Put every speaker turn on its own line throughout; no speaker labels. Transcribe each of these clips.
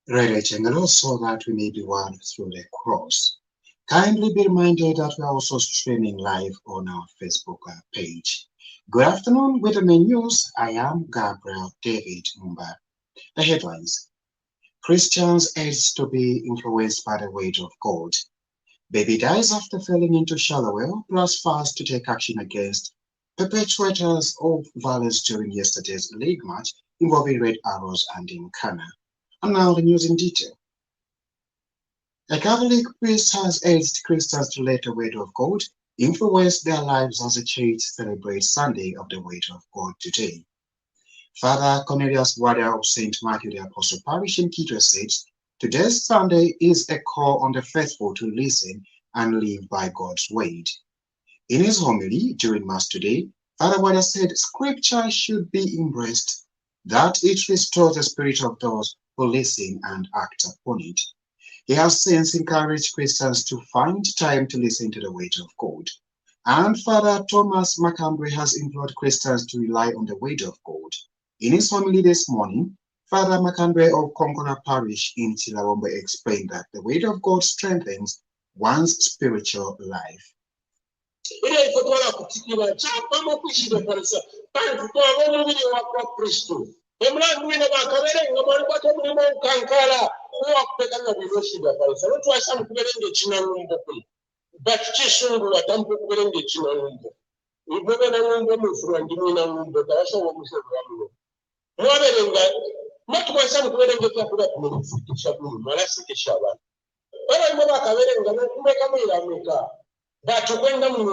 Religion, and also that we may be one through the cross. Kindly be reminded that we are also streaming live on our Facebook page. Good afternoon, with the main news. I am Gabriel David Mumba. The headlines: Christians urged to be influenced by the word of God. Baby dies after falling into shallow well, plus fast to take action against perpetrators of violence during yesterday's league match involving Red Arrows and Nkana. And now the news in detail. A Catholic priest has urged Christians to let the word of God influence their lives as the church celebrates Sunday of the word of God today. Father Cornelius Wada of St. Matthew the Apostle Parish in Kitwe said, today's Sunday is a call on the faithful to listen and live by God's word. In his homily during Mass today, Father Wada said Scripture should be embraced, that it restores the spirit of those who listen and act upon it. He has since encouraged Christians to find time to listen to the word of God. And Father Thomas Macambray has implored Christians to rely on the word of God. In his homily this morning, Father Macambray of Konkona Parish in Chilawombe explained that the word of God strengthens one's spiritual life.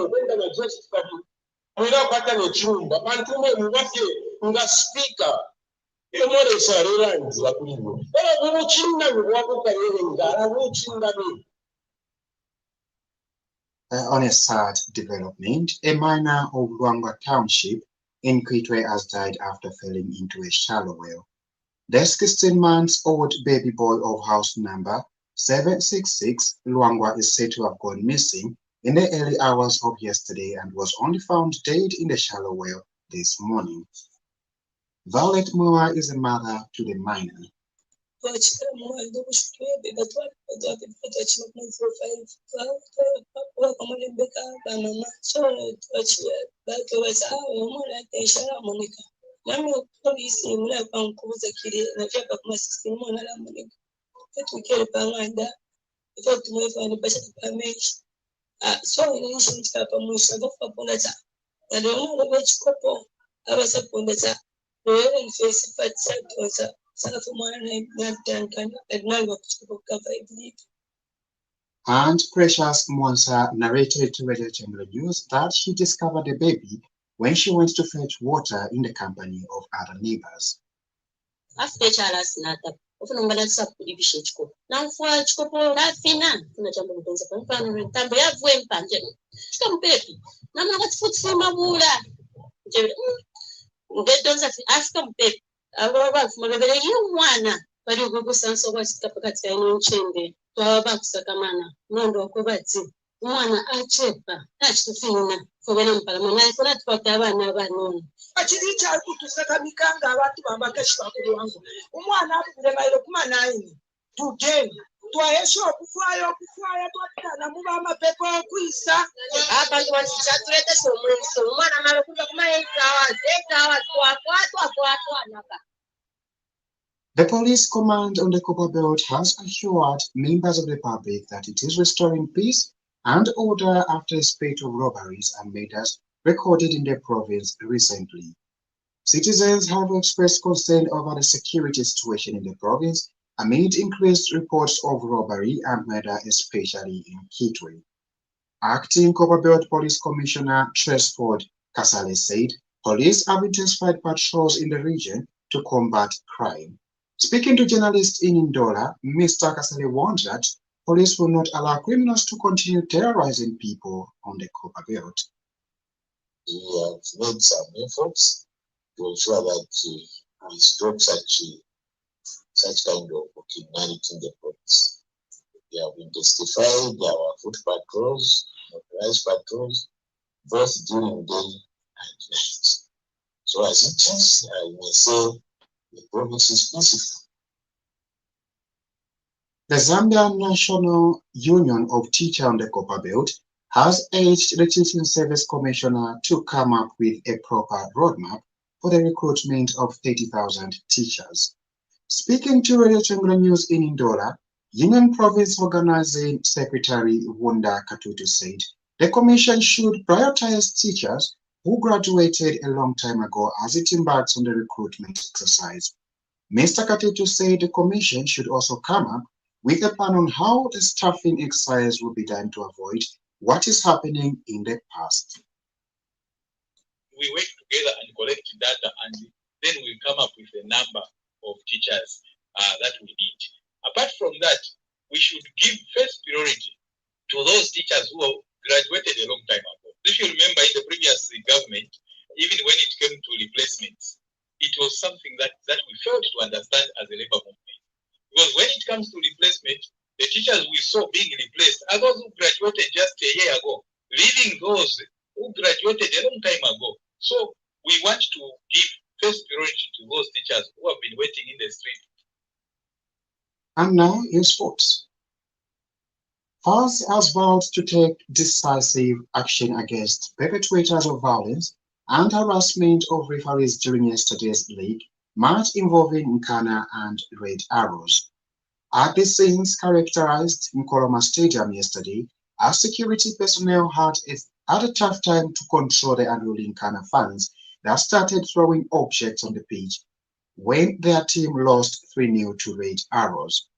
Kwenda na just mwira kwata nechumba bantu mwe mubafye nga speaker imore sareranzira kuliwo era buchinga bwakukarere ngara buchinga ni.
On a sad development, a miner of Luangwa Township in Kitwe has died after falling into a shallow well. The 16-month-old baby boy of house number 766 Luangwa is said to have gone missing in the early hours of yesterday and was only found dead in the shallow well this morning. Violet Moa is a mother to the miner. And Precious Mwansa narrated to Radio Chamber News that she discovered the baby when she went to fetch water in the company of other neighbors. The police command on the Copper Belt has assured members of the public that it is restoring peace and order after a spate of robberies and murders recorded in the province recently. Citizens have expressed concern over the security situation in the province amid increased reports of robbery and murder, especially in Kitwe. Acting Copperbelt Police Commissioner Tresford Kasale said police have intensified patrols in the region to combat crime. Speaking to journalists in Ndola, Mr. Kasale warned that police will not allow criminals to continue terrorizing people on the Copperbelt.
We have made some efforts to ensure that stop such kind of criminality in the province. We have intensified our foot patrols, motorized patrols, both during day and night. So as it is, I may say the province is peaceful.
The Zambian National Union of Teachers on the Copper Belt has urged the Teaching Service Commissioner to come up with a proper roadmap for the recruitment of 30,000 teachers. Speaking to Radio Tengula News in Ndola, Union Province Organizing Secretary Wunda Katutu said the Commission should prioritize teachers who graduated a long time ago as it embarks on the recruitment exercise. Mr. Katutu said the Commission should also come up with a plan on how the staffing exercise will be done to avoid what is happening in the past.
We work together and collect data, and then we come up with a number of teachers that we need. Apart from that, we should give first priority to those teachers who graduated a long time ago. If you remember, in the previous government, even when it came to replacements, it was something that we failed to understand as a labor movement. Because when it comes to replacement, the teachers we saw being replaced are those who graduated just a year ago, leaving those who graduated a long time ago. So we want to give first priority to those teachers who have been waiting in the street.
And now in sports. FAS has vowed to take decisive action against perpetrators of violence and harassment of referees during yesterday's league match involving Nkana and Red Arrows. At the scenes characterized Nkoroma Stadium yesterday, as security personnel had a tough time to control the unruly Nkana fans that started throwing objects on the pitch when their team lost 3-0 to Red Arrows.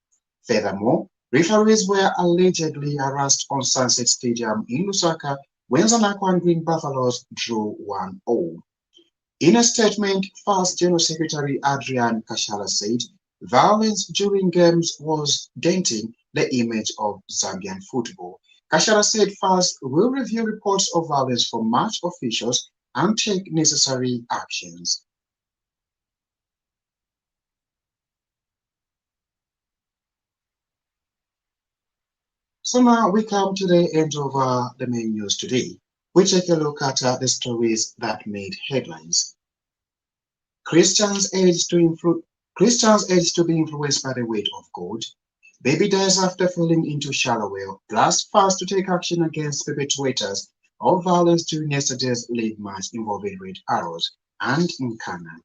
Furthermore, referees were allegedly harassed on Sunset Stadium in Lusaka when Zanakwan Green Buffaloes drew 1-0. In a statement, FAS General Secretary Adrian Kashala said violence during games was denting the image of Zambian football. Kashala said FAS will review reports of violence from match officials and take necessary actions. So now we come to the end of the main news today. We take a look at the stories that made headlines. Christians urged to be influenced by the weight of gold. Baby dies after falling into shallow well. Plus, FAS to take action against perpetrators of violence during yesterday's league match involving Red Arrows and Nkana.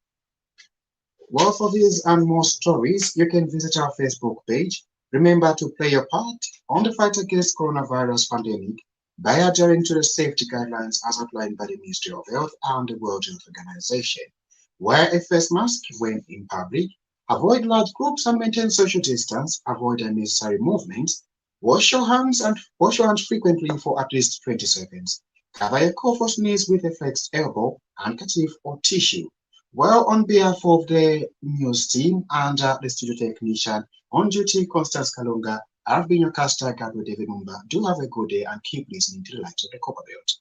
Well, for these and more stories, you can visit our Facebook page. Remember to play your part on the fight against coronavirus pandemic by adhering to the safety guidelines as outlined by the Ministry of Health and the World Health Organization. Wear a face mask when in public, avoid large groups and maintain social distance, avoid unnecessary movements, wash your hands frequently for at least 20 seconds. Cover your cough or sneeze with a flexed elbow, handkerchief or tissue. Well, on behalf of the news team and the studio technician on duty, Constance Kalunga, I've been your caster, Gabriel David Mumba. Do have a good day and keep listening to the Light of the Copper Belt.